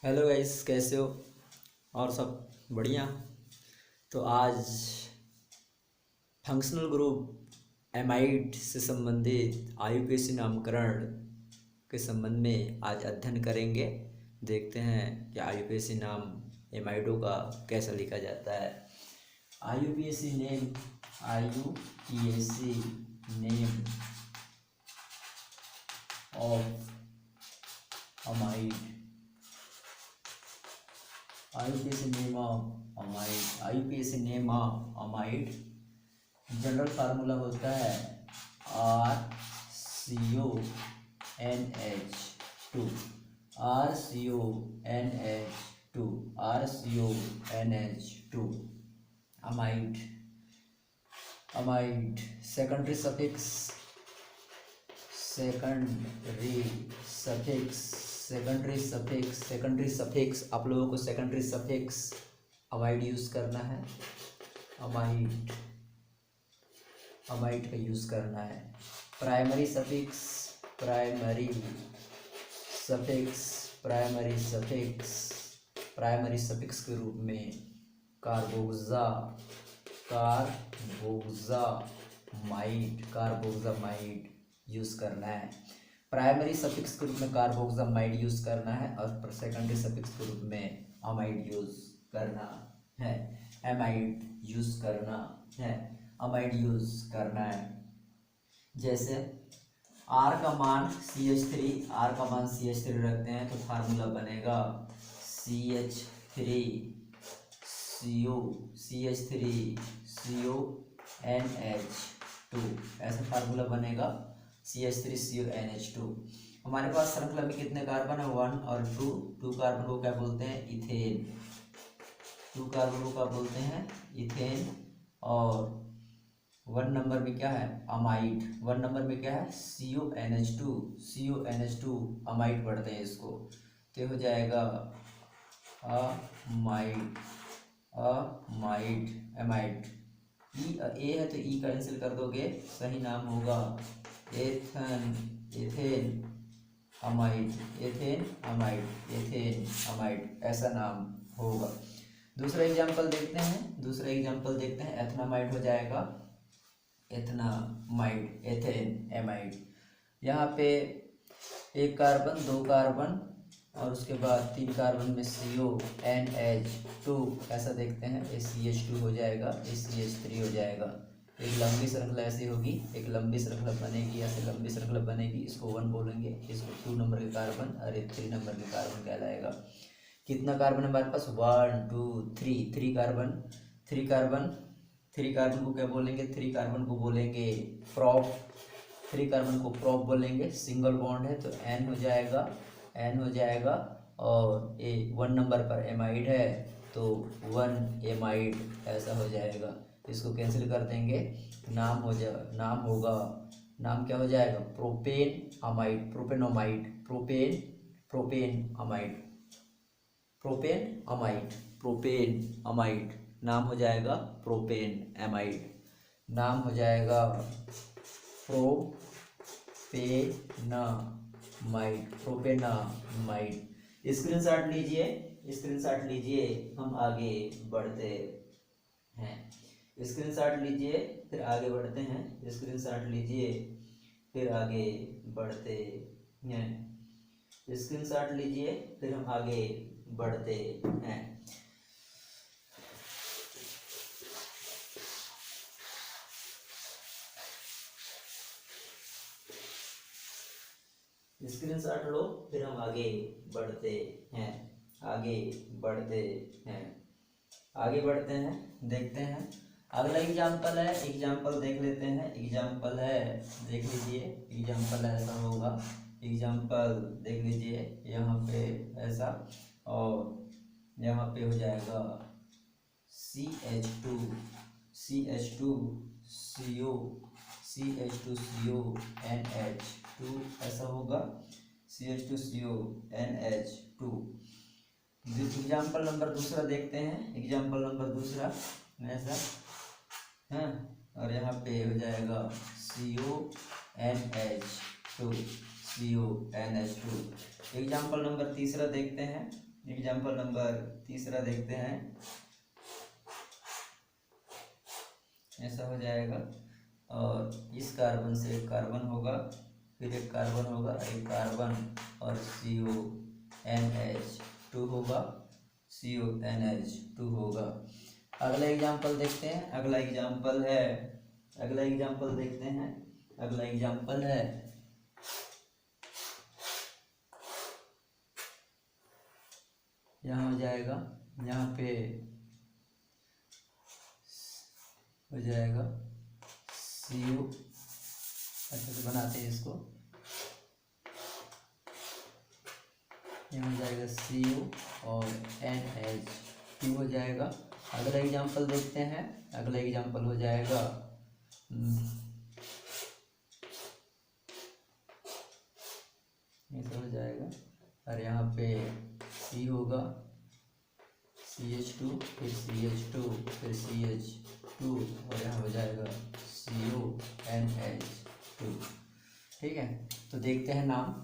Hello guys, कैसे हो? और सब बढ़िया। तो आज फंक्शनल ग्रुप एमाइड से संबंधित आईयूपीएसी नामकरण के संबंध में आज अध्ययन करेंगे। देखते हैं कि आईयूपीएसी नाम एमाइडों का कैसा लिखा जाता है। IUPAC name of amide IUPAC name of amide general formula होता है RCONH2 RCONH2 amide secondary suffix आप लोगों को सेकेंडरी सफिक्स अमाइड यूज करना है। अमाइड का यूज करना है। प्राइमरी सफिक्स के रूप में कार्बोक्सामाइड यूज करना है। प्राइमरी सफिक्स के रूप में कार्बोक्सामाइड यूज करना है और सेकेंडरी सफिक्स के रूप में अमाइड यूज करना है। जैसे R का मान CH3 रखते हैं तो फार्मूला बनेगा CH3CONH2 ऐसा फार्मूला बनेगा CH3CONH2। हमारे पास श्रृंखला में कितने कार्बन है? 1 और 2 कार्बन को क्या बोलते हैं? इथेन। और 1 नंबर में क्या है? अमाइड। 1 नंबर में क्या है? CONH2 अमाइड पढ़ते हैं इसको। तो हो जाएगा अमाइड। ए है तो ई कैंसिल कर दोगे, सही नाम होगा एथेन अमाइड। ऐसा नाम होगा। दूसरा एग्जांपल देखते हैं। एथनामाइड हो जाएगा एथेन एमाइड। यहाँ पे 1 कार्बन 2 कार्बन और उसके बाद 3 कार्बन में CONH2 ऐसा देखते हैं। CH2 हो जाएगा, CH3 हो जाएगा। एक लंबी श्रृंखला ऐसी होगी, एक लंबी श्रृंखला बनेगी, ऐसे लंबी श्रृंखला बनेगी। इसको 1 बोलेंगे, इसको 2 नंबर के कार्बन और एक 3 नंबर के कार्बन कहलाएगा। कितना कार्बन है हमारे पास? 1 2 3 कार्बन। 3 कार्बन को क्या बोलेंगे? 3 कार्बन को बोलेंगे प्रोप। 3 कार्बन को प्रोप बोलेंगे। सिंगल बॉन्ड है तो N हो जाएगा और 1 नंबर पर एमाइड है तो 1 एमाइड ऐसा हो जाएगा। इसको कैंसिल कर देंगे, नाम क्या हो जाएगा? प्रोपेन अमाइड नाम हो जाएगा प्रोपेन अमाइड। नाम हो जाएगा प्रोपेनामाइड। स्क्रीनशॉट लीजिए, हम आगे बढ़ते हैं। स्क्रीनशॉट लीजिए फिर आगे बढ़ते हैं। स्क्रीनशॉट लीजिए फिर हम आगे बढ़ते हैं। स्क्रीनशॉट लो फिर हम आगे बढ़ते हैं। देखते हैं। अगला एग्जाम्पल देख लेते हैं। देख लीजिए। एग्जाम्पल ऐसा होगा। एग्जाम्पल देख लीजिए, यहाँ पे ऐसा और यहाँ पे हो जाएगा CH2CONH2 ऐसा होगा CH2CONH2। एग्जाम्पल नंबर दूसरा देखते हैं। ऐसा है और यहाँ पे हो जाएगा CONH2। एग्जाम्पल नंबर तीसरा देखते हैं। एग्जाम्पल नंबर तीसरा देखते हैं। ऐसा हो जाएगा, और इस कार्बन से एक कार्बन होगा, फिर एक कार्बन होगा, एक कार्बन और CONH2 होगा, CONH2 होगा। अगला एग्जाम्पल देखते हैं। अगला एग्जाम्पल देखते हैं। अगला एग्जाम्पल है यहाँ हो जाएगा, यहाँ पे हो जाएगा CO, अच्छे से बनाते हैं इसको, यहाँ हो जाएगा CO और NH2 हो जाएगा। अगला एग्जाम्पल देखते हैं। अगला एग्जाम्पल हो जाएगा ऐसा हो जाएगा, और यहाँ पे C होगा, CH2, फिर CH2, फिर CH2, और यहाँ हो जाएगा CONH2। ठीक है, तो देखते हैं नाम।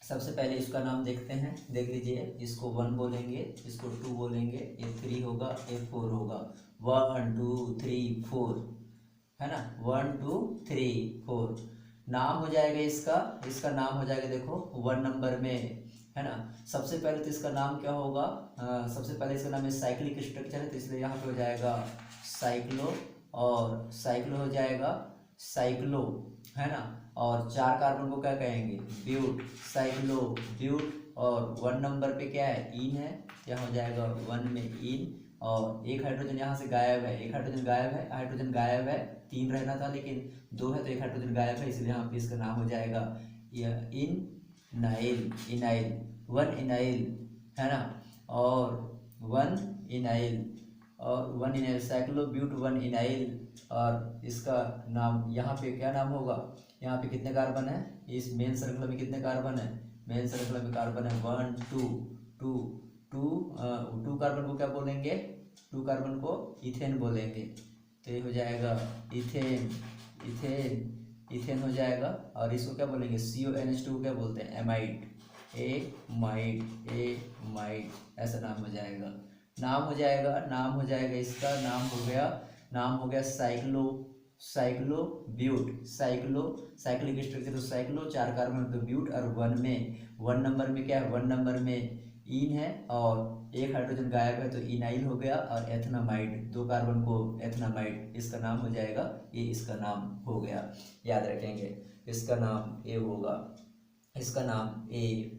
सबसे पहले इसका नाम देखते हैं। देख लीजिए, इसको 1 बोलेंगे, इसको 2 बोलेंगे, ये 3 होगा, ये 4 होगा। 1 2 3 4 है ना, 1 2 3 4 नाम हो जाएगा इसका। इसका नाम हो जाएगा, देखो 1 नंबर में है ना। सबसे पहले तो इसका नाम क्या होगा, सबसे पहले इसका नाम है साइक्लिक स्ट्रक्चर है, तो इसलिए यहाँ पे हो जाएगा साइक्लो, और साइक्लो हो जाएगा साइक्लो, है ना। और 4 कार्बन को क्या कहेंगे, ब्यूट, साइक्लो ब्यूट। और 1 नंबर पे क्या है, इन है, यहाँ हो जाएगा 1 में इन। और एक हाइड्रोजन यहाँ से गायब है, एक हाइड्रोजन गायब है, 3 रहना था लेकिन 2 है, तो एक हाइड्रोजन गायब है, इसलिए यहाँ पे इसका नाम हो जाएगा इनाइल, 1 इनाइल, है ना। और 1 इनाइल साइक्लोब्यूट 1 इनाइल। और इसका नाम यहाँ पे क्या नाम होगा, यहाँ पे कितने कार्बन है, इस मेन श्रृंखला में कितने कार्बन है, मेन श्रृंखला में कार्बन है 1 2 2 2 कार्बन को क्या बोलेंगे, 2 कार्बन को इथेन बोलेंगे। तो ये हो जाएगा इथेन हो जाएगा। और इसको क्या बोलेंगे, CONH2 क्या बोलते हैं, एमाइड, ऐसा नाम हो जाएगा। नाम हो जाएगा इसका नाम हो गया साइक्लोब्यूट, साइक्लिक स्ट्रक्चर तो साइक्लो, 4 कार्बन तो ब्यूट। और 1 नंबर में क्या है, 1 नंबर में इन है, और एक हाइड्रोजन गायब है, तो इनाइल हो गया। और एथनामाइड, 2 कार्बन को एथनामाइड, इसका नाम हो जाएगा, ये इसका नाम हो गया। याद रखेंगे, इसका नाम ए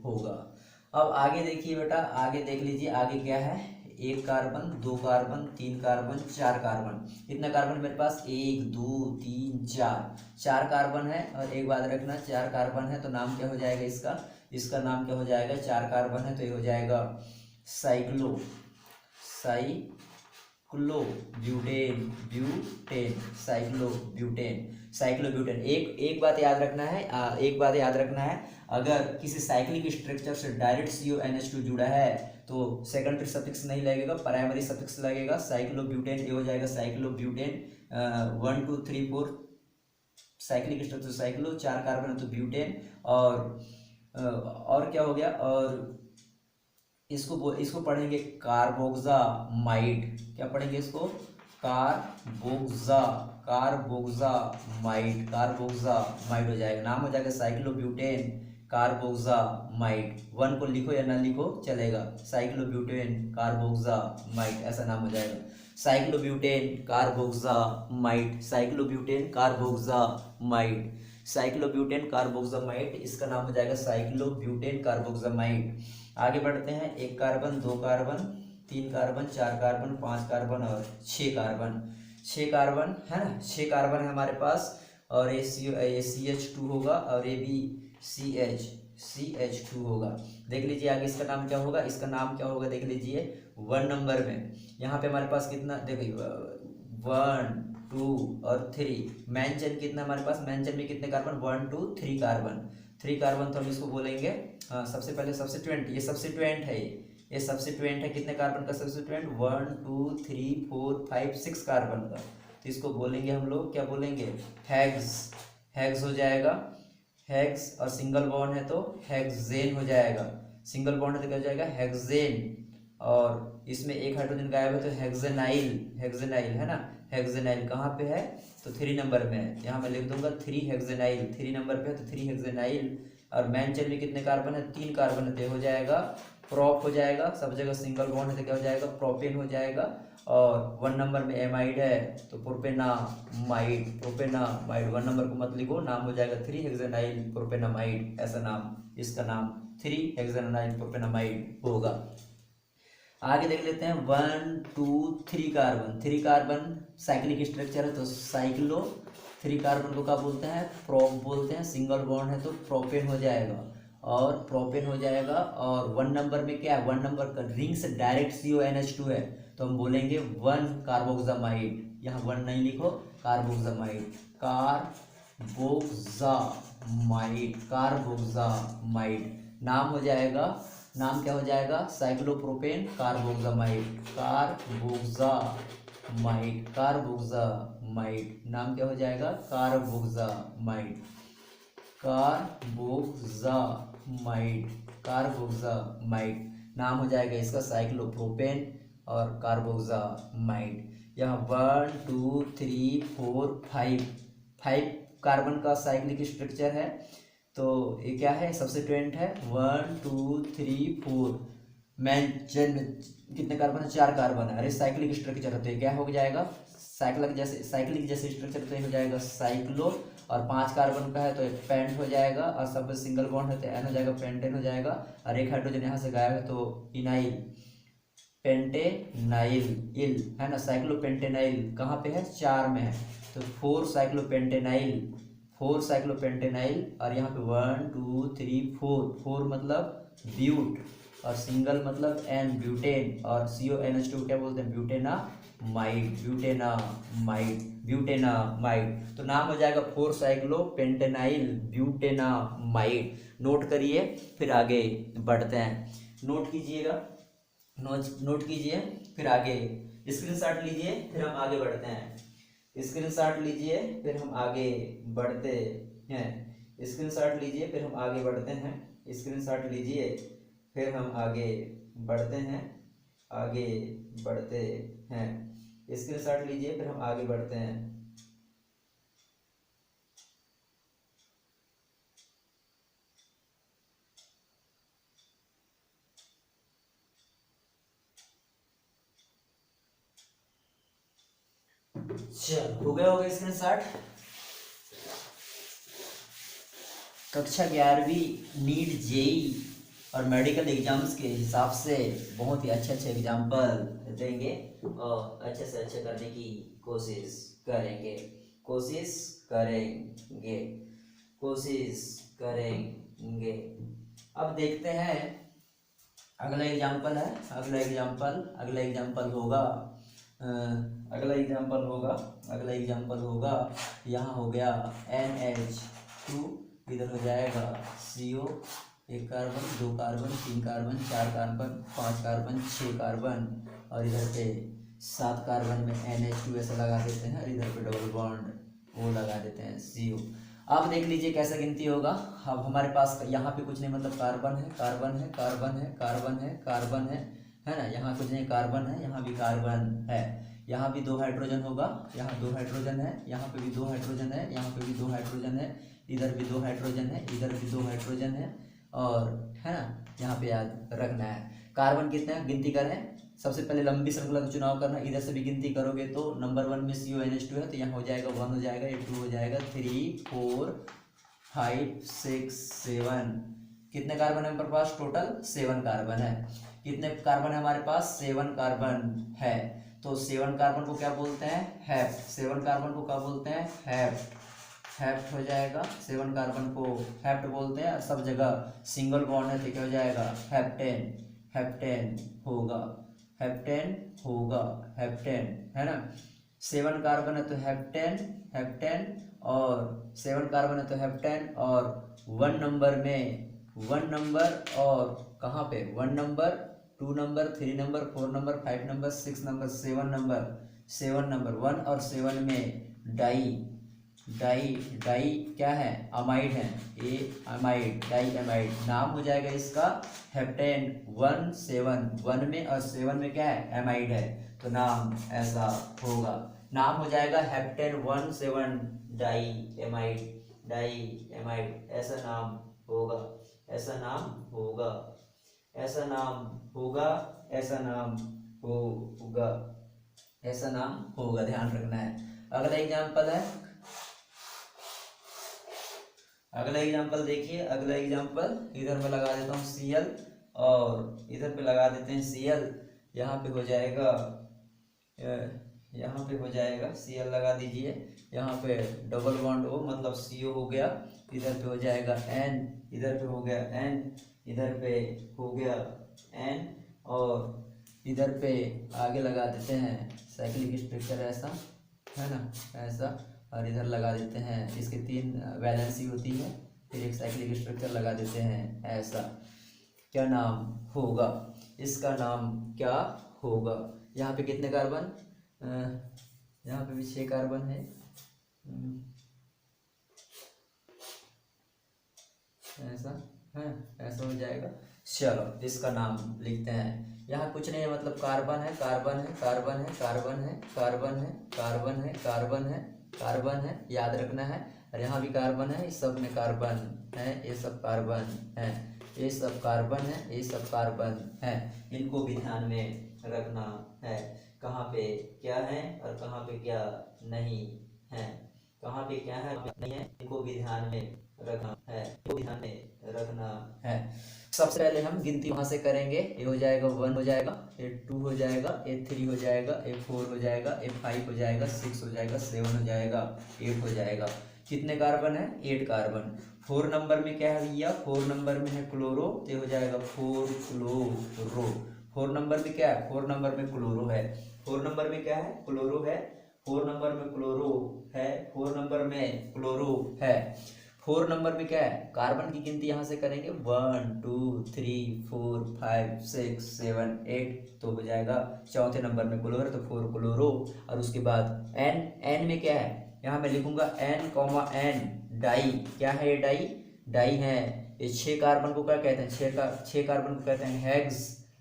होगा। अब आगे देखिए बेटा, आगे देख लीजिए, आगे क्या है, 1 कार्बन, 2 कार्बन, 3 कार्बन, 4 कार्बन। कितना कार्बन मेरे पास, 1 2 3 4 कार्बन है। और एक बात रखना, 4 कार्बन है तो नाम क्या हो जाएगा इसका नाम क्या हो जाएगा, 4 कार्बन है तो ये हो जाएगा साइक्लोब्यूटेन। एक बात याद रखना है, अगर किसी साइक्लिक स्ट्रक्चर से डायरेक्ट CONH2 जुड़ा है तो सेकेंडरी सफिक्स नहीं लगेगा, प्राइमरी सफिक्स लगेगा, साइक्लोब्यूटेन। ये हो जाएगा cyclobutane. 1 2 3 4 cyclic structure cyclo, 4 carbon तो ब्यूटेन। और क्या हो गया, और इसको पढ़ेंगे कार्बोक्सामाइड। क्या पढ़ेंगे इसको, कार्बोक्सामाइड हो जाएगा। नाम हो जाएगा साइक्लोब्यूटेन कार्बोक्सामाइड। 1 को लिखो या ना लिखो चलेगा, साइक्लोब्यूटेन कार्बोक्सामाइड, ऐसा नाम हो जाएगा, साइक्लोब्यूटेन कार्बोक्सामाइड, इसका नाम हो जाएगा साइक्लोब्यूटेन कार्बोक्सामाइड। आगे बढ़ते हैं, 1 carbon, 2 carbon, 3 carbon, 4 carbon, 5 carbon और 6 कार्बन है ना, 6 कार्बन है हमारे पास। और ये CH2 होगा, और ये भी CH2 होगा। देख लीजिए आगे इसका नाम क्या होगा, देख लीजिए 1 नंबर में यहाँ पे हमारे पास कितना, देखिए 1 2 और 3, मेंशन कितना हमारे पास, मेंशन में कितने कार्बन, 1 2 3 कार्बन, तो हम इसको बोलेंगे सबसे पहले सब्स्टिट्यूएंट। ये सब्स्टिट्यूएंट है, कितने कार्बन का सब्स्टिट्यूएंट, 1 2 3 4 5 6 कार्बन का। तो इसको बोलेंगे हम लोग, क्या बोलेंगे, हेक्स हो जाएगा, हेक्स। और सिंगल बॉन्ड है तो हेक्सेन हो जाएगा, सिंगल बॉन्ड है तो क्या हो जाएगा हेक्सेन, और इसमें एक हाइड्रोजन गायब है तो हेक्सेनाइल, हेक्सेनाइल है ना, हेक्सेनाइल कहाँ पे है तो 3 नंबर में है, यहाँ मैं लिख दूंगा 3 हेक्सेनाइल, 3 नंबर पे है तो 3 हेक्सेनाइल। और मेन चेन में कितने कार्बन है 3 कार्बन है तो हो जाएगा प्रोप हो जाएगा, सब जगह सिंगल बॉन्ड है तो क्या हो जाएगा प्रोपेन हो जाएगा। और 1 नंबर में एमाइड है तो प्रोपेनामाइड, प्रोपेनामाइड 1 नंबर को मत लिखो, नाम हो जाएगा 3 हेक्सेनाइल प्रोपेनामाइड, ऐसा नाम, इसका नाम 3 हेक्सेनाइल प्रोपेनामाइड होगा। आगे देख लेते हैं 1 2 3 कार्बन, 3 कार्बन साइक्लिक स्ट्रक्चर है तो साइक्लो, 3 कार्बन को क्या बोलते हैं प्रोप बोलते हैं, सिंगल बॉन्ड है तो प्रोपेन हो जाएगा, और प्रोपेन हो जाएगा। और 1 नंबर में क्या है 1 नंबर का रिंग से डायरेक्ट CONH2 है तो हम बोलेंगे 1 कार्बोक्सामाइड, यहाँ 1 नहीं लिखो, कार्बोक्सामाइड, कार्बोक्सामाइड, कार्बोक्सामाइड नाम हो जाएगा, नाम क्या हो जाएगा साइक्लोप्रोपेन कार्बोक्सामाइड, कार्बोक्सामाइड, कार्बोक्सामाइड नाम क्या हो जाएगा कार्बोक्सामाइड, कार्बोक्सामाइड, कार्बोक्सामाइड नाम हो जाएगा इसका साइक्लोप्रोपेन और कार्बोक्सामाइड। यहाँ 1 2 3 4 5 कार्बन का साइक्लिक स्ट्रक्चर है तो ये क्या है सब्स्टिट्यूएंट है 1 2 3 4, मेन चेन में कितने कार्बन है 4 कार्बन है, अरे साइक्लिक स्ट्रक्चर है तो ये क्या हो जाएगा साइक्लिक जैसे स्ट्रक्चर तो ये हो जाएगा साइक्लो, और 5 कार्बन का है तो पेंट हो जाएगा, और सब सिंगल बॉन्ड है तो एन हो जाएगा पेंटेन हो जाएगा, और एक हाइड्रोजन यहाँ से गायब है तो इनाइल, पेंटेनाइल इल है ना, साइक्लोपेंटेनाइल कहाँ पे है 4 में है तो 4 साइक्लोपेंटेनाइल, 4 साइक्लोपेंटेनाइल, और यहाँ पे 1 2 3 4 मतलब ब्यूट, और सिंगल मतलब एन ब्यूटेन, और CONH2 क्या बोलते हैं ब्यूटेनामाइड, ब्यूटेनामाइड, ब्यूटेनामाइड तो नाम हो जाएगा 4 साइक्लोपेंटेनाइल ब्यूटेनामाइड। नोट करिए फिर आगे बढ़ते हैं, नोट कीजिएगा, नोट कीजिए फिर आगे स्क्रीनशॉट लीजिए फिर हम आगे बढ़ते हैं, स्क्रीनशॉट लीजिए फिर हम आगे बढ़ते हैं, स्क्रीनशॉट लीजिए फिर हम आगे बढ़ते हैं, स्क्रीनशॉट लीजिए फिर हम आगे बढ़ते हैं, आगे बढ़ते हैं, स्क्रीनशॉट लीजिए फिर हम आगे बढ़ते हैं। चल हो गया स्क्रीनशॉट। कक्षा 11वीं नीट जेई और मेडिकल एग्जाम्स के हिसाब से बहुत ही अच्छे अच्छे एग्जाम्पल देंगे और अच्छे से अच्छे करने की कोशिश करेंगे, कोशिश करेंगे, कोशिश करेंगे। अब देखते हैं अगला एग्जाम्पल है, अगला एग्जाम्पल होगा अगला एग्जाम्पल होगा यहाँ हो गया NH2, इधर हो जाएगा CO, 1 carbon 2 carbon 3 carbon 4 carbon 5 carbon 6 carbon, और इधर पे 7 कार्बन में NH2 ऐसा लगा देते हैं, और इधर पे डबल बॉन्ड वो लगा देते हैं CO। अब देख लीजिए कैसा गिनती होगा। अब हमारे पास यहाँ पे कुछ नहीं मतलब कार्बन है, कार्बन है, कार्बन है, कार्बन है, कार्बन है ना, यहाँ कुछ नहीं कार्बन है, यहाँ भी कार्बन है, यहाँ भी 2 हाइड्रोजन होगा, यहाँ 2 हाइड्रोजन है, यहाँ पे भी 2 हाइड्रोजन है, यहाँ पे भी 2 हाइड्रोजन है, इधर भी 2 हाइड्रोजन है, इधर भी 2 हाइड्रोजन है, और है ना यहाँ पे याद रखना है। कार्बन कितने हैं गिनती करें, सबसे पहले लंबी श्रृंखला का चुनाव करना, इधर से भी गिनती करोगे तो नंबर 1 में CONH2 है तो यहाँ हो जाएगा 1 हो जाएगा, ये 2 हो जाएगा, 3 4 5 6 7, कितने कार्बन है हमारे पास टोटल 7 कार्बन है। कितने कार्बन है हमारे पास 7 कार्बन है, तो 7 कार्बन को क्या बोलते हैं हेप्ट, 7 कार्बन को क्या बोलते हैं हेप्ट, हेप्ट हो जाएगा, 7 कार्बन को हेप्ट बोलते हैं। सब जगह सिंगल बॉन्ड है तो क्या हो जाएगा हेप्टेन, हेप्टेन होगा, हेप्टेन होगा, हेप्टेन है ना। 7 कार्बन है तो हेप्टेन, हेप्टेन, और 7 कार्बन है तो हेप्टेन, और 1 नंबर में 1 नंबर, और कहाँ पे 1 number 2 number 3 number 4 number 5 number 6 number 7 number 1 और 7 में डाई डाई डाई क्या है, अमाइड है, ए अमाइड, डाई अमाइड। नाम हो जाएगा इसका हेप्टेन 1,7 में, और 7 में क्या है, एमाइड है, तो नाम ऐसा होगा। नाम हो जाएगा heptane 1,7 diamide, diamide, ऐसा नाम होगा, ऐसा नाम होगा, ऐसा नाम होगा, ऐसा नाम होगा, ऐसा नाम होगा, ध्यान रखना है। अगला एग्जाम्पल है, अगला एग्जाम्पल देखिए, अगला एग्जाम्पल इधर मैं लगा देता हूँ Cl और इधर पे लगा देते हैं Cl। यहाँ पे हो जाएगा, यहाँ पे हो जाएगा Cl लगा दीजिए, यहाँ पे डबल बॉन्ड O मतलब CO हो गया, इधर पे हो जाएगा N, इधर पे हो गया N, इधर पे हो गया N, और इधर पे आगे लगा देते हैं साइक्लिक स्ट्रक्चर, ऐसा है ना, ऐसा, और इधर लगा देते हैं, इसके 3 वैलेंसी होती है, फिर एक साइक्लिक स्ट्रक्चर लगा देते हैं, ऐसा। क्या नाम होगा, इसका नाम क्या होगा। यहाँ पे कितने कार्बन, यहाँ पे भी 6 कार्बन है, ऐसा है, ऐसा हो जाएगा। चलो इसका नाम लिखते हैं। यहाँ कुछ नहीं है, मतलब कार्बन है, कार्बन है, कार्बन है, कार्बन है, कार्बन है, कार्बन है, कार्बन है, कार्बन है, याद रखना है। और यहाँ भी कार्बन है, इस सब में कार्बन है, ये सब कार्बन है, ये सब कार्बन है, ये सब कार्बन है, इनको भी ध्यान में रखना है। कहाँ पे क्या है और कहाँ पे क्या नहीं है, कहाँ पे क्या है नहीं है, इनको भी ध्यान में रखना है, इनको भी ध्यान में रखना है। सबसे पहले हम गिनती वहां से करेंगे, ये हो जाएगा 1 हो जाएगा, ये 2 हो जाएगा, ये 3 हो जाएगा, ये 4 हो जाएगा, ये 5 हो जाएगा, 6 हो जाएगा, 7 हो जाएगा, 8 हो जाएगा। कितने कार्बन है, 8 कार्बन। 4 नंबर में क्या है भैया, 4 नंबर में है क्लोरो, तो हो जाएगा 4 क्लोरो। 4 नंबर में क्या है, 4 नंबर में क्लोरो है, 4 नंबर में क्या है, क्लोरो है, 4 नंबर में क्लोरो है, 4 नंबर में क्लोरो है। 4 नंबर में क्या है, कार्बन की गिनती यहाँ से करेंगे, 1 2 3 4 5 6 7 8, तो हो जाएगा चौथे नंबर में क्लोरो, तो 4 क्लोरो। और उसके बाद एन, एन में क्या है, यहाँ मैं लिखूंगा N, डाई, क्या है ये, डाई, डाई है। ये 6 कार्बन को क्या कहते हैं, 6 कार्बन को कहते हैं हेक्स,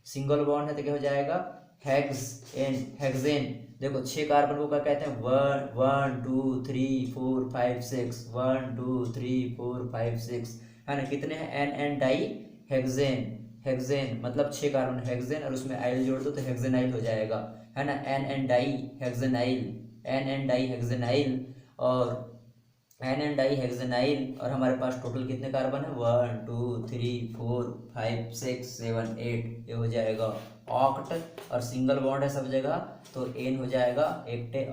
सिंगल बॉन्ड है तो क्या हो जाएगा, हेक्स एन, हेक्सेन। देखो 6 कार्बन को क्या कहते हैं, 1 2 3 4 5 6, 1 2 3 4 5 6, है ना, कितने हैं, एन डाई हेक्सेन, हेक्सेन मतलब 6 कार्बन हेक्सेन, और उसमें आइल जोड़ दो तो हेक्सेनाइल हो जाएगा, है ना, एन डाई हेक्सेनाइल, एन डाई हेक्सेनाइल, और एन डाई हेक्सेनाइल। और हमारे पास टोटल कितने कार्बन है, 1 2 3 4 5 6 7 8, ये हो जाएगा ऑक्ट, और सिंगल बॉन्ड है सब जगह, तो एन हो जाएगा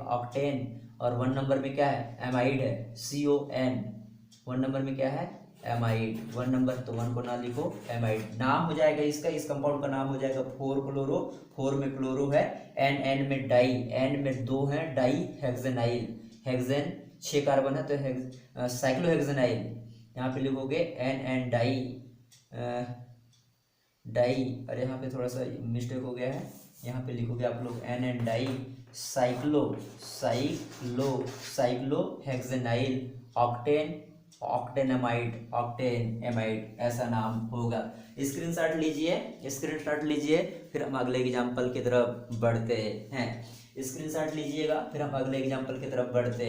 ऑक्टेन। और 1 नंबर में क्या है, एमाइड है, CON। 1 नंबर में क्या है, एमाइड, 1 नंबर, तो 1 को ना लिखो, एमाइड। नाम हो जाएगा इसका, इस कंपाउंड का नाम हो जाएगा 4 क्लोरो, 4 में क्लोरो है, एन में डाई, एन में 2 है, डाई हेक्सेनाइल, हेक्सेन 6 कार्बन है तो साइक्लोहेक्सेनाइल, यहाँ पे लिखोगे एन डाई, डाई, और यहाँ पे थोड़ा सा मिस्टेक हो गया है, यहाँ पे लिखोगे आप लोग N di cyclo hexenyl octane, octanamide, octane amide, ऐसा नाम होगा। स्क्रीनशॉट लीजिए, स्क्रीनशॉट लीजिए, फिर हम अगले एग्जाम्पल की तरफ बढ़ते हैं। स्क्रीनशॉट लीजिएगा, फिर हम अगले एग्जाम्पल की तरफ बढ़ते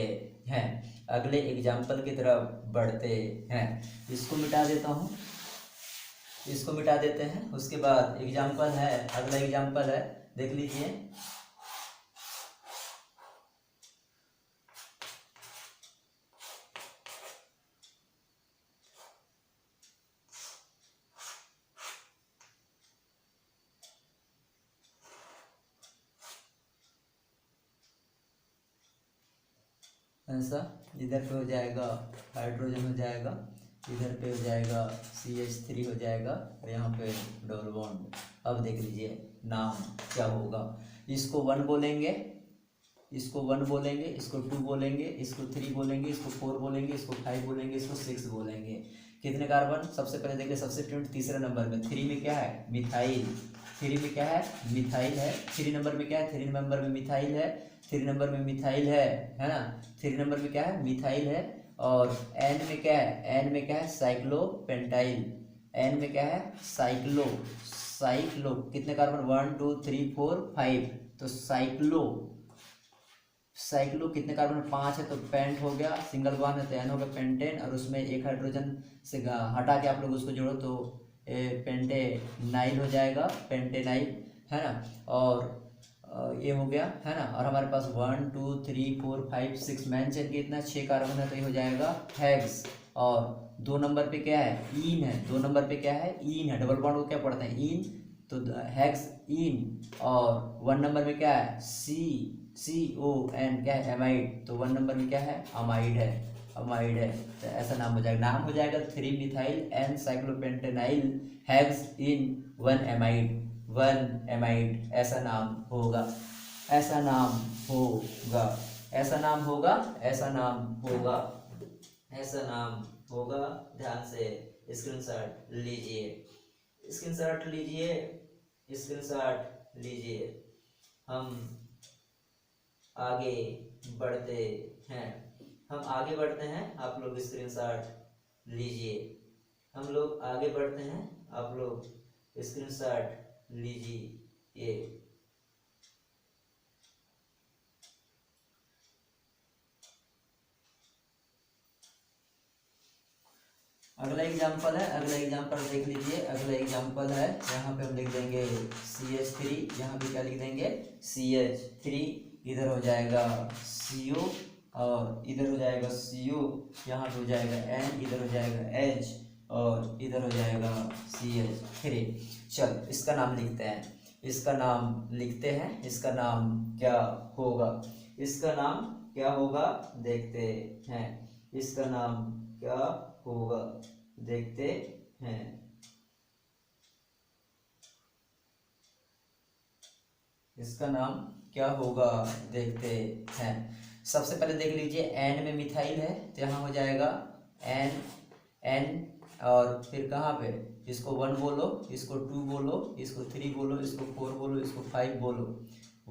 हैं, अगले एग्जाम्पल की तरफ बढ़ते हैं। इसको मिटा देता हूँ, इसको मिटा देते हैं, उसके बाद एग्जाम्पल है, अगला एग्जाम्पल है, देख लीजिए। ऐसा इधर पे हो जाएगा हाइड्रोजन हो जाएगा, इधर पे हो जाएगा CH3 हो जाएगा, और यहाँ पे डबल बॉन्ड। अब देख लीजिए नाम क्या होगा, इसको 1 बोलेंगे, इसको 1 बोलेंगे, इसको 2 बोलेंगे, इसको 3 बोलेंगे, इसको 4 बोलेंगे, इसको 5 बोलेंगे, इसको 6 बोलेंगे। कितने कार्बन, सबसे पहले देख ले सब्स्टिट्यूट तीसरे नंबर में, 3 में क्या है मिथाइल, 3 में क्या है मिथाइल है, 3 नंबर में क्या है, 3 नंबर में मिथाइल है, 3 नंबर में मिथाइल है ना, 3 नंबर में क्या है मिथाइल है। और एन में क्या है, एन में क्या है साइक्लोपेंटाइल, एन में क्या है साइक्लो, साइक्लो कितने कार्बन 1 2 3 4 5, तो साइक्लो, साइक्लो कितने कार्बन 5 है तो पेंट हो गया, सिंगल बॉन्ड है तो एन हो गया पेंटेन, और उसमें एक हाइड्रोजन से हटा के आप लोग उसको जोड़ो तो पेंटेनाइल हो जाएगा, पेंटेनाइल है ना। और ये हो गया है ना। और हमारे पास 1 2 3 4 5 6 मेन चेन के इतना 6 कार्बन है तो ये हो जाएगा हेक्स। और 2 नंबर पे क्या है ईन है, 2 नंबर पे क्या है ईन है, डबल बॉन्ड को क्या पढ़ते हैं ईन, तो हेक्स ईन। और 1 नंबर में क्या है CON क्या है एमाइड, तो 1 नंबर में क्या है अमाइड है, अमाइड है, तो ऐसा नाम हो जाएगा, नाम हो जाएगा 3 मिथाइल एन साइक्लोपेंटेनाइल हेक्स इन 1 एमाइड, 1 एमाइड, ऐसा नाम होगा, ऐसा नाम होगा, ऐसा नाम होगा, ऐसा नाम होगा, ऐसा नाम होगा। ध्यान से स्क्रीनशॉट लीजिए, स्क्रीनशॉट लीजिए, स्क्रीनशॉट लीजिए। हम आगे बढ़ते हैं, हम आगे बढ़ते हैं, आप लोग स्क्रीनशॉट लीजिए, हम लोग आगे बढ़ते हैं, आप लोग स्क्रीनशॉट लीजिए। अगला एग्जाम्पल है, अगला एग्जाम्पल देख लीजिए, अगला एग्जाम्पल है, यहाँ पे हम लिख देंगे CH3, यहाँ पे क्या लिख देंगे CH3, इधर हो जाएगा CO और इधर हो जाएगा CO, यहाँ पे हो जाएगा N, इधर हो जाएगा H और इधर हो जाएगा CH3। चल इसका नाम लिखते हैं, इसका नाम लिखते हैं, इसका नाम क्या होगा, इसका नाम क्या होगा देखते हैं, इसका नाम क्या होगा देखते हैं। इसका नाम क्या होगा देखते हैं। सबसे पहले देख लीजिए एन में मिथाइल है तो यहाँ हो जाएगा एन, एन और फिर कहाँ पे इसको 1 बोलो, इसको 2 बोलो, इसको 3 बोलो, इसको 4 बोलो, इसको 5 बोलो,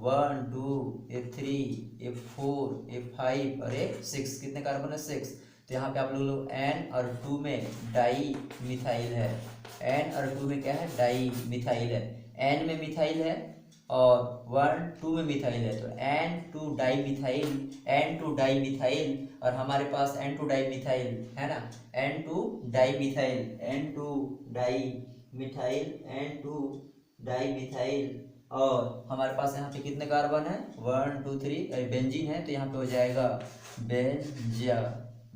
1 2 ये 3 ये 4 ये 5 और ये 6, कितने कार्बन है 6। तो यहाँ पे आप लोग एन और 2 में डाई मिथाइल है, एन और 2 में क्या है डाई मिथाइल है, एन में मिथाइल है और 1 2 में मिथाइल है, तो N2 di methyl, N2 di methyl, और हमारे पास N2 डाई मिथाइल है ना, N2 di methyl, N2 di methyl, N2 di methyl. और हमारे पास यहाँ पे कितने कार्बन है 1 2 3, बेंजीन है तो यहाँ पे हो जाएगा बेंजा,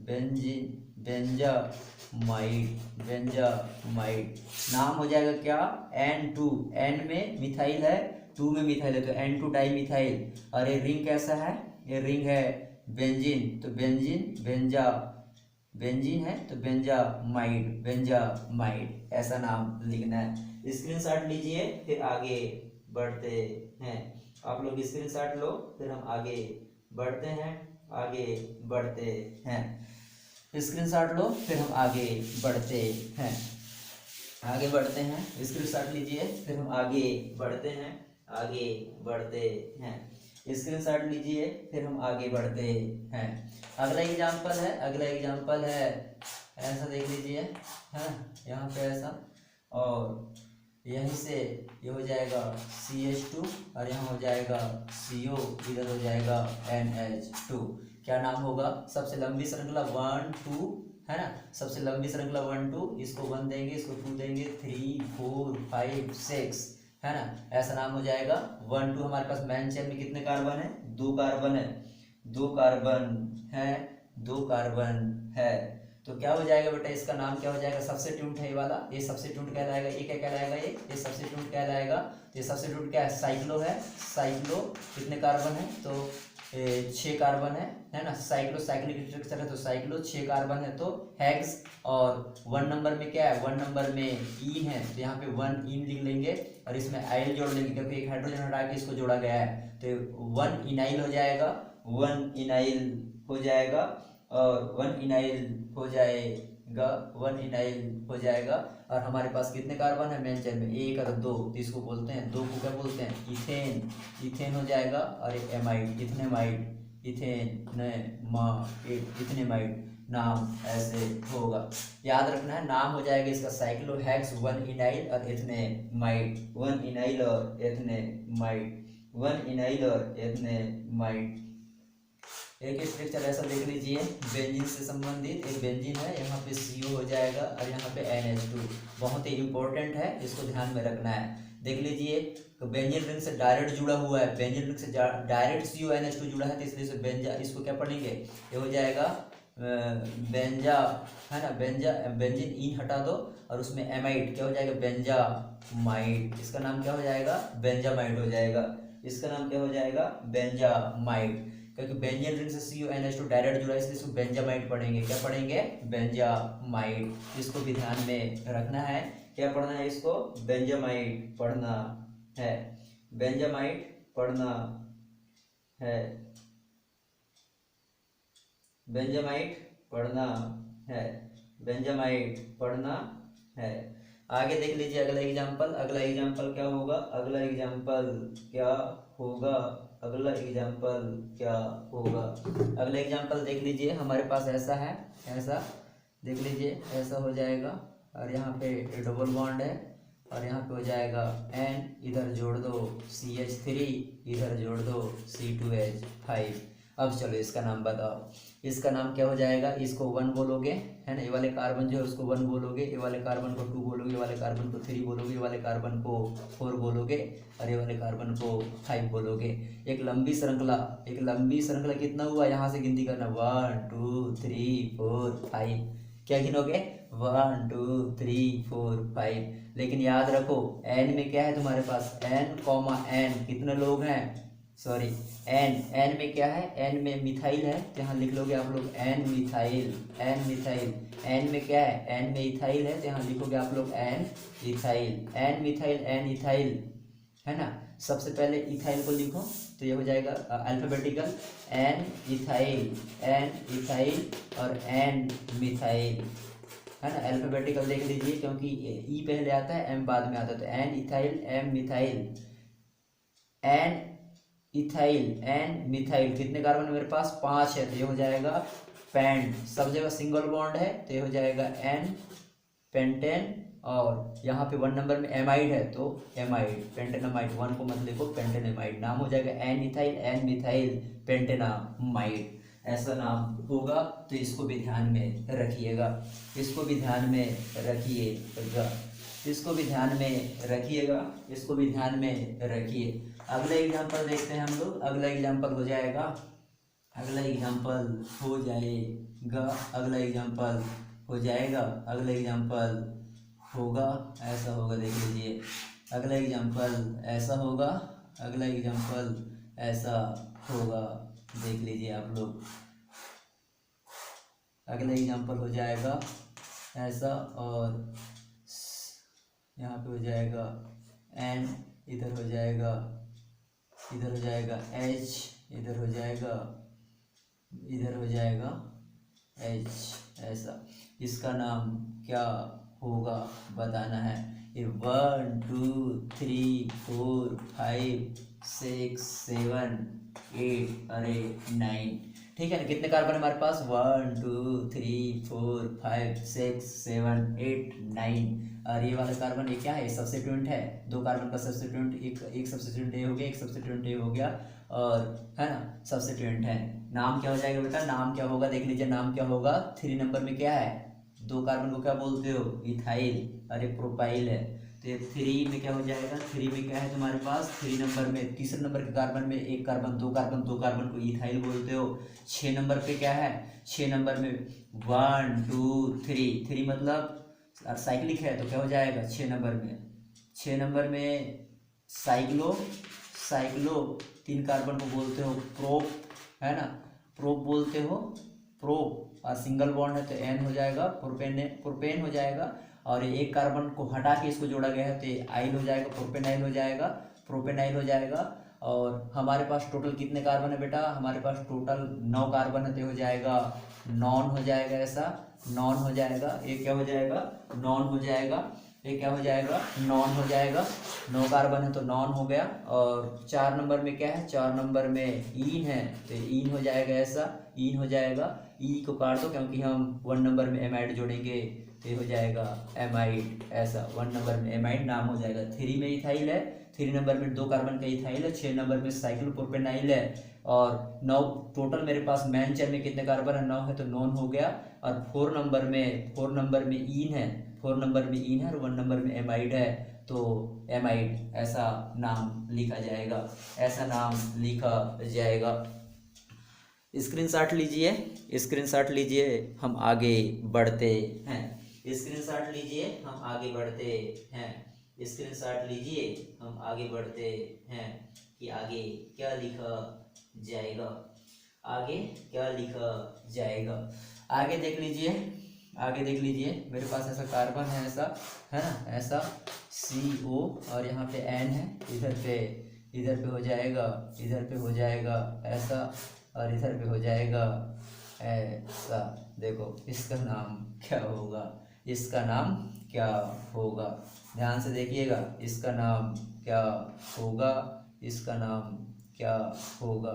बेंजीन, बेंजामाइड, बेंजामाइड। नाम हो जाएगा क्या N2, N में मिथाइल है 2 में मिथाइल है तो N2 डाई मिथाइल, और ये रिंग कैसा है, ये रिंग है बेंजीन, तो बेंजीन बेंजा, बेंजीन है तो बेंजामाइड, बेंजामाइड, ऐसा नाम लिखना है। स्क्रीनशॉट लीजिए फिर आगे बढ़ते हैं, आप लोग स्क्रीनशॉट लो फिर हम आगे बढ़ते हैं, आगे बढ़ते हैं, स्क्रीनशॉट लो फिर हम आगे बढ़ते हैं, आगे बढ़ते हैं, स्क्रीनशॉट लीजिए फिर हम आगे बढ़ते हैं, आगे बढ़ते हैं, स्क्रीनशॉट लीजिए फिर हम आगे बढ़ते हैं। अगला एग्जांपल है, अगला एग्जांपल है ऐसा देख लीजिए है यहाँ पे ऐसा, और यहीं से ये हो जाएगा CH2 और यहाँ हो जाएगा CO, इधर हो जाएगा NH2। क्या नाम होगा, सबसे लंबी श्रृंखला 1 2 है ना, सबसे लंबी श्रृंखला 1 2, इसको 1 देंगे, इसको 2 देंगे, 3 4 5 6 है ना, ऐसा नाम हो जाएगा 1 2। हमारे पास मेन चेन में कितने कार्बन है 2 कार्बन है, 2 कार्बन है, 2 कार्बन है, तो क्या हो जाएगा बेटा इसका नाम क्या हो जाएगा सब्स्टिट्यूट है ये वाला, ये सब्स्टिट्यूट कहलाएगा, ये क्या कहलाएगा ये सब्स्टिट्यूट कहलाएगा, ये सब्स्टिट्यूट क्या है साइक्लो है, साइक्लो कितने कार्बन है तो 6 कार्बन है ना, साइक्लो साइक्लिक स्ट्रक्चर है तो साइक्लो 6 कार्बन है तो हेक्स। और 1 नंबर में क्या है 1 नंबर में ईन है तो यहाँ पे 1 ईन लिख लेंगे और इसमें आइल जोड़ लेंगे क्योंकि एक हाइड्रोजन हटा के इसको जोड़ा गया है, तो 1 इनाइल हो जाएगा, 1 इनाइल हो जाएगा, और 1 इनाइल हो जाएगा वन इनाइल हो जाएगा। और हमारे पास कितने कार्बन है मेन चेन में, एक और दो, तो इसको बोलते हैं, दो को क्या बोलते हैं, इथेन, इथेन हो जाएगा। और एक एमाइड, इथेनेमाइड, इथेनेमाइड नाम ऐसे होगा। याद रखना है, नाम हो जाएगा इसका साइक्लोहेक्स वन इनाइल और एथनेमाइड, वन इनाइल और एथनेमाइड, वन इनाइल और एथनेमाइड। एक स्ट्रक्चर ऐसा देख लीजिए, बेंजीन से संबंधित एक बेंजीन है, यहाँ पे CO हो जाएगा और यहाँ पे NH2, बहुत ही इंपॉर्टेंट है, इसको ध्यान में रखना है। देख लीजिए तो बेंजीन रिंग से डायरेक्ट जुड़ा हुआ है, बेंजीन रिंग से डायरेक्ट CONH2 जुड़ा है, तो इसलिए बेंजा, इसको क्या पढ़ेंगे, ये हो जाएगा बेंजा, है ना, बेंजीन इन हटा दो और उसमें एमाइड क्या हो जाएगा, बेंजामाइड, इसका नाम क्या हो जाएगा, बेंजामाइड हो जाएगा, इसका नाम क्या हो जाएगा, बेंजामाइड। क्योंकि बेंजीन रिंग से CONH2 डायरेक्ट जुड़ा है, इसलिए इसको बेंजामाइड पढ़ेंगे, क्या पढ़ेंगे, बेंजामाइड। इसको भी ध्यान में रखना है, क्या पढ़ना है, इसको बेंजामाइड पढ़ना है, बेंजामाइड पढ़ना है, बेंजामाइड पढ़ना है, बेंजामाइड पढ़ना है। आगे देख लीजिए अगला एग्जाम्पल, अगला एग्जाम्पल क्या होगा, अगला एग्जाम्पल क्या होगा, अगला एग्जाम्पल क्या होगा। अगला एग्जाम्पल देख लीजिए, हमारे पास ऐसा है, ऐसा देख लीजिए, ऐसा हो जाएगा और यहाँ पे डबल बॉन्ड है और यहाँ पे हो जाएगा N, इधर जोड़ दो CH3, इधर जोड़ दो C2H5। अब चलो इसका नाम बताओ, इसका नाम क्या हो जाएगा, इसको 1 बोलोगे, है ना, ये वाले कार्बन जो है उसको 1 बोलोगे, ये वाले कार्बन को 2 बोलोगे, ये वाले कार्बन को 3 बोलोगे, ये वाले कार्बन को 4 बोलोगे और ये वाले कार्बन को 5 बोलोगे। एक लंबी श्रृंखला, एक लंबी श्रृंखला कितना हुआ, यहाँ से गिनती करना, 1 2 3 4 5, क्या गिनोगे, 1 2 3 4 5। लेकिन याद रखो N में क्या है तुम्हारे पास, N, कितने लोग हैं, सॉरी N में क्या है, N में मिथाइल है, तो यहाँ लिख लोगे आप लोग N methyl, N methyl. N में क्या है, N में इथाइल है, तो यहाँ लिखोगे आप लोग N ethyl, N methyl, N ethyl, है ना। सबसे पहले इथाइल को लिखो, तो ये हो जाएगा अल्फाबेटिकल, N इथाइल और N मिथाइल, है ना, अल्फाबेटिकल देख लीजिए, क्योंकि E पहले आता है M बाद में आता है, तो N ethyl, M methyl, N ethyl, N methyl, कितने कार्बन है मेरे पास, 5 है, तो ये हो जाएगा पेंट, सब जगह सिंगल बॉन्ड है, तो ये हो जाएगा N पेंटेन। और यहाँ पे 1 नंबर में एमाइड है, तो एमाइड, पेंटेनामाइड, 1 को मत लिखो, पेंटेनामाइड, नाम हो जाएगा N इथाइल, N मिथाइल, पेंटेनामाइड, ऐसा नाम होगा। तो इसको भी ध्यान में रखिएगा, इसको भी ध्यान में रखिएगा, इसको भी ध्यान में रखिएगा, इसको भी ध्यान में रखिए। अगला एग्जाम्पल देखते हैं हम लोग, अगला एग्जाम्पल हो जाएगा, अगला एग्जाम्पल हो जाएगा, अगला एग्जाम्पल हो जाएगा, अगला एग्जाम्पल होगा, ऐसा होगा, देख लीजिए, अगला एग्जाम्पल ऐसा होगा, अगला एग्जाम्पल ऐसा होगा, देख लीजिए आप लोग, अगला एग्जाम्पल हो जाएगा ऐसा, और यहाँ पे हो जाएगा N, इधर हो जाएगा, इधर हो जाएगा H, इधर हो जाएगा, इधर हो जाएगा H, ऐसा। इसका नाम क्या होगा बताना है। ये 1 2 3 4 5 6 7 8 अरे 9, ठीक है ना। कितने कार्बन है हमारे पास, 1 2 3 4 5 6 7 8 9। और ये वाला कार्बन ये क्या है, सब्स्टिट्यूएंट है, 2 कार्बन का सब्स्टिट्यूएंट, एक सब्स्टिट्यूएंट ए हो गया, एक सब्स्टिट्यूएंट ए हो गया, और है ना सब्स्टिट्यूएंट है। नाम क्या हो जाएगा बेटा, नाम क्या होगा, देख लीजिए नाम क्या होगा। 3 नंबर में क्या है, 2 कार्बन को क्या बोलते हो, इथाइल, और एक प्रोपाइल है, तो ये 3 में क्या हो जाएगा, 3 में क्या है तुम्हारे पास, 3 नंबर में, तीसरे नंबर के कार्बन में एक कार्बन, 2 कार्बन, 2 कार्बन को इथाइल बोलते हो। 6 नंबर पे क्या है, 6 नंबर में 1 2 3, 3 मतलब साइक्लिक है, तो क्या हो जाएगा 6 नंबर में, 6 नंबर में साइक्लो, 3 कार्बन को बोलते हो प्रोप, है ना, प्रोप बोलते हो, प्रोप, और सिंगल बॉन्ड है तो N हो जाएगा, प्रोपेन हो जाएगा, और एक कार्बन को हटा के इसको जोड़ा गया है तो आइल हो जाएगा, प्रोपेनाइल हो जाएगा, प्रोपेनाइल हो जाएगा। और हमारे पास टोटल कितने कार्बन है बेटा, हमारे पास टोटल 9 कार्बन है, तो हो जाएगा नॉन हो जाएगा, ऐसा नॉन हो जाएगा, ये क्या हो जाएगा नॉन हो जाएगा, ये क्या हो जाएगा नॉन हो जाएगा, 9 कार्बन है तो नॉन हो गया। और 4 नंबर में क्या है, 4 नंबर में ईन है तो ईन हो जाएगा, ऐसा ईन हो जाएगा, ई को काट दो क्योंकि हम 1 नंबर में एमाइड जोड़ेंगे तो ये हो जाएगा एमाइड, ऐसा 1 नंबर में एमाइड नाम हो जाएगा। 3 में इथाइल है, 3 नंबर में 2 कार्बन का इथाइल है, 6 नंबर में साइक्लोप्रोपेनाइल है, और 9 टोटल मेरे पास मेन चेन में कितने कार्बन है 9 है तो नॉन हो गया। और 4 नंबर में ईन है, 4 नंबर में ईन है और 1 नंबर में एमाइड है तो एमाइड ऐसा नाम लिखा जाएगा, ऐसा नाम लिखा जाएगा। स्क्रीनशॉट लीजिए, स्क्रीनशॉट लीजिए, हम आगे बढ़ते हैं, स्क्रीनशॉट लीजिए, हम आगे बढ़ते हैं, स्क्रीनशॉट लीजिए, हम आगे बढ़ते हैं कि आगे क्या लिखा जाएगा, आगे क्या लिखा जाएगा। आगे देख लीजिए, आगे देख लीजिए, मेरे पास ऐसा कार्बन है, ऐसा है ना, ऐसा CO और यहाँ पे N है, इधर पे हो जाएगा, इधर पे हो जाएगा ऐसा, और इधर पे हो जाएगा ऐसा। देखो इसका नाम क्या होगा, इसका नाम क्या होगा, ध्यान से देखिएगा, इसका नाम क्या होगा, इसका नाम क्या होगा,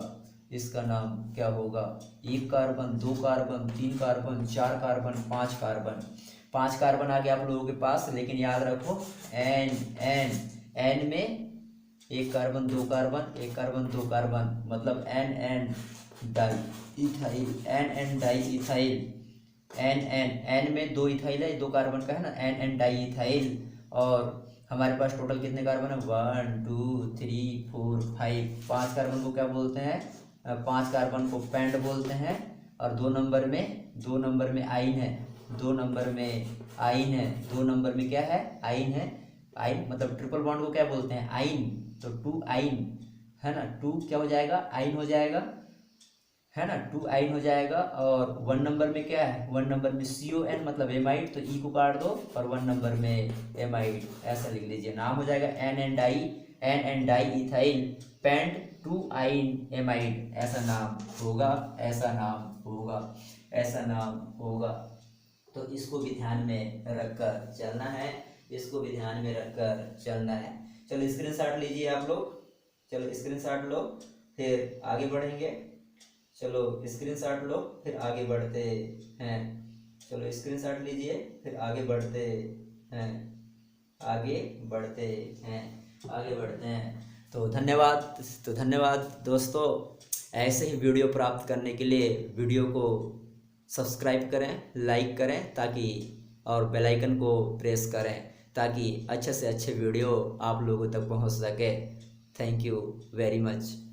इसका नाम क्या होगा। 1 carbon, 2 carbon, 3 carbon, 4 carbon, 5 carbon, 5 carbon आ गया आप लोगों के पास, लेकिन याद रखो एन में 1 कार्बन, 2 कार्बन, 1 कार्बन, 2 कार्बन, मतलब N diethyl, N diethyl, N में 2 इथाइल है, 2 कार्बन का है ना, एन डाई इथाइल। और हमारे पास टोटल कितने कार्बन है 1 2 3 4 5, 5 कार्बन को क्या बोलते हैं, 5 कार्बन को पेंट बोलते हैं। और 2 नंबर में आइन है, 2 नंबर में आइन है, 2 नंबर में क्या है आइन है, आइन मतलब ट्रिपल बॉन्ड को क्या बोलते हैं आइन, तो 2 आइन है ना, 2 क्या हो जाएगा आइन हो जाएगा, है ना, 2 आइन हो जाएगा। और 1 नंबर में क्या है, 1 नंबर में CON मतलब एमाइड, तो ई को काट दो, और 1 नंबर में एमाइड ऐसा लिख लीजिए, नाम हो जाएगा एन डाई इथाइल पेंट 2 आइन एमाइड, ऐसा नाम होगा, ऐसा नाम होगा, ऐसा नाम होगा। तो इसको भी ध्यान में रखकर चलना है, इसको भी ध्यान में रखकर चलना है। चलो स्क्रीनशॉट लीजिए आप लोग, चलो स्क्रीनशॉट लो, फिर आगे बढ़ेंगे। चलो स्क्रीनशॉट लो, फिर आगे बढ़ते हैं। चलो स्क्रीनशॉट लीजिए, फिर आगे बढ़ते हैं, आगे बढ़ते हैं, आगे बढ़ते हैं। तो धन्यवाद दोस्तों। ऐसे ही वीडियो प्राप्त करने के लिए वीडियो को सब्सक्राइब करें, लाइक करें, ताकि और बेल आइकन को प्रेस करें ताकि अच्छे से अच्छे वीडियो आप लोगों तक पहुंच सके। Thank you very much.